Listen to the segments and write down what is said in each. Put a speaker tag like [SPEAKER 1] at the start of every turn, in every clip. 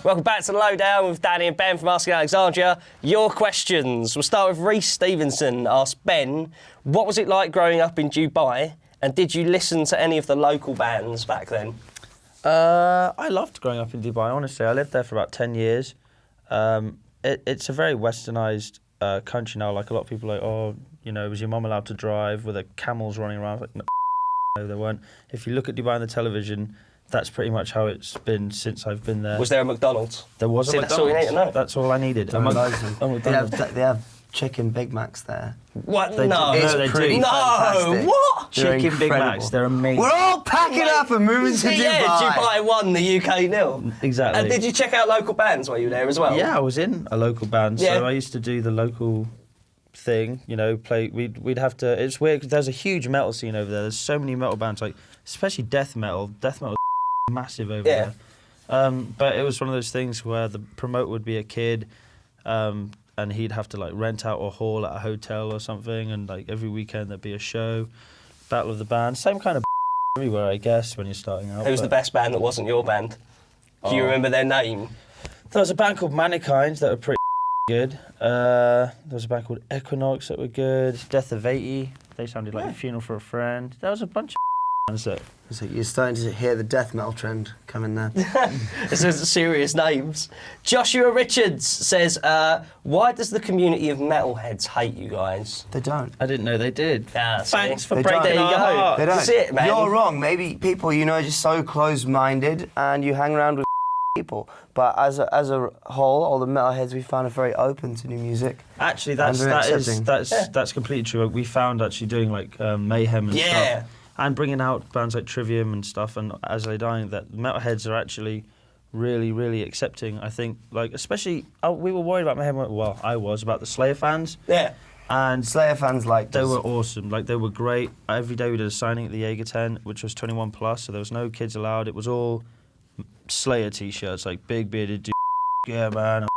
[SPEAKER 1] Welcome back to the Lowdown with Danny and Ben from Asking Alexandria. Your questions. We'll start with Reese Stevenson. Asked Ben, what was it like growing up in Dubai, and did you listen to any of the local bands back then?
[SPEAKER 2] I loved growing up in Dubai, honestly. I lived there for about 10 years. It's a very westernised country now. Like, a lot of people are like, oh, you know, was your mum allowed to drive? Were there camels running around? Like, no, there weren't. If you look at Dubai on the television, that's pretty much how it's been since I've been there.
[SPEAKER 1] Was there a McDonald's?
[SPEAKER 2] There was a
[SPEAKER 1] That's all you need
[SPEAKER 2] McDonald's.
[SPEAKER 1] to know.
[SPEAKER 2] That's all I needed.
[SPEAKER 3] They have chicken Big Macs there.
[SPEAKER 1] What?
[SPEAKER 2] They
[SPEAKER 1] No.
[SPEAKER 2] do.
[SPEAKER 3] It's
[SPEAKER 2] they
[SPEAKER 3] pretty
[SPEAKER 2] do.
[SPEAKER 1] No,
[SPEAKER 3] fantastic.
[SPEAKER 1] what?
[SPEAKER 3] They're
[SPEAKER 2] Chicken Big
[SPEAKER 3] incredible.
[SPEAKER 2] Macs, they're amazing.
[SPEAKER 3] We're all packing up and moving to Dubai.
[SPEAKER 1] Yeah, Dubai won the UK nil.
[SPEAKER 2] Exactly.
[SPEAKER 1] And did you check out local bands while you were there as well?
[SPEAKER 2] Yeah, I was in a local band,
[SPEAKER 1] Yeah.
[SPEAKER 2] so I used to do the local thing, you know, play. We'd have to. It's weird 'cause there's a huge metal scene over there. There's so many metal bands, like especially death metal. Death metal is massive over
[SPEAKER 1] Yeah.
[SPEAKER 2] there. But it was one of those things where the promoter would be a kid, and he'd have to like rent out a hall at a hotel or something, and like every weekend there'd be a show, battle of the bands, same kind of everywhere, I guess, when you're starting out.
[SPEAKER 1] Who was the best band that wasn't your band? Do you remember their name?
[SPEAKER 2] There was a band called Mankind that were pretty good. There was a band called Equinox that were good. Death of 80, they sounded like a Funeral for a Friend. There was a bunch of bands that...
[SPEAKER 3] So you're starting to hear the death metal trend coming there.
[SPEAKER 1] This is serious names. Joshua Richards says, why does the community of metalheads hate you guys?
[SPEAKER 3] They don't.
[SPEAKER 2] I didn't know they did.
[SPEAKER 1] Yeah,
[SPEAKER 2] Thanks for
[SPEAKER 3] They
[SPEAKER 2] breaking
[SPEAKER 3] don't.
[SPEAKER 1] There you
[SPEAKER 2] our
[SPEAKER 1] go.
[SPEAKER 2] hearts.
[SPEAKER 3] They don't.
[SPEAKER 1] That's it, man.
[SPEAKER 3] You're wrong. Maybe people, you know, are just so close-minded and you hang around with people. But as a whole, all the metalheads we found are very open to new music.
[SPEAKER 2] Actually,
[SPEAKER 3] And very accepting.
[SPEAKER 2] that's completely true. We found actually doing like Mayhem and stuff, and bringing out bands like Trivium and stuff, and As They Dying, that metalheads are actually really, really accepting. I think, like, especially we were worried about Mayhem. Well, I was about the Slayer fans.
[SPEAKER 1] Yeah.
[SPEAKER 2] And
[SPEAKER 3] Slayer fans like
[SPEAKER 2] they were awesome. Like, they were great. Every day we did a signing at the Jaeger tent, which was 21 plus, so there was no kids allowed. It was all Slayer t-shirts, like big bearded dude. Yeah, man.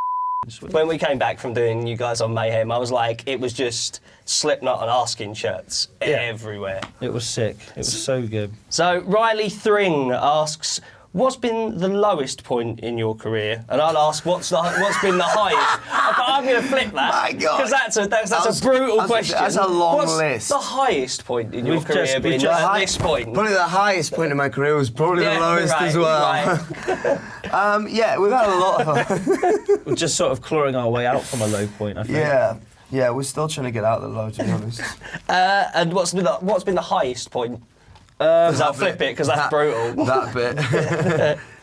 [SPEAKER 1] When we came back from doing you guys on Mayhem, I was like, it was just Slipknot and Asking shirts everywhere.
[SPEAKER 2] It was sick. It was so good.
[SPEAKER 1] So Riley Thring asks, what's been the lowest point in your career? And I'll ask, what's been the highest? I'm going to flip that.
[SPEAKER 3] My God.
[SPEAKER 1] Because that's a brutal question.
[SPEAKER 3] That's a long
[SPEAKER 1] what's
[SPEAKER 3] list.
[SPEAKER 1] the highest point in your
[SPEAKER 2] We've
[SPEAKER 1] career
[SPEAKER 2] just-
[SPEAKER 1] been
[SPEAKER 2] we've just-
[SPEAKER 1] at this point?
[SPEAKER 3] Probably the highest point in my career was probably the lowest
[SPEAKER 1] right,
[SPEAKER 3] as well.
[SPEAKER 1] right.
[SPEAKER 3] Yeah, we've had a lot of
[SPEAKER 2] We're just sort of clawing our way out from a low point, I think.
[SPEAKER 3] Yeah, we're still trying to get out the low, to be honest.
[SPEAKER 1] And what's been the highest point? Because I'll flip it, because that's brutal.
[SPEAKER 3] That bit.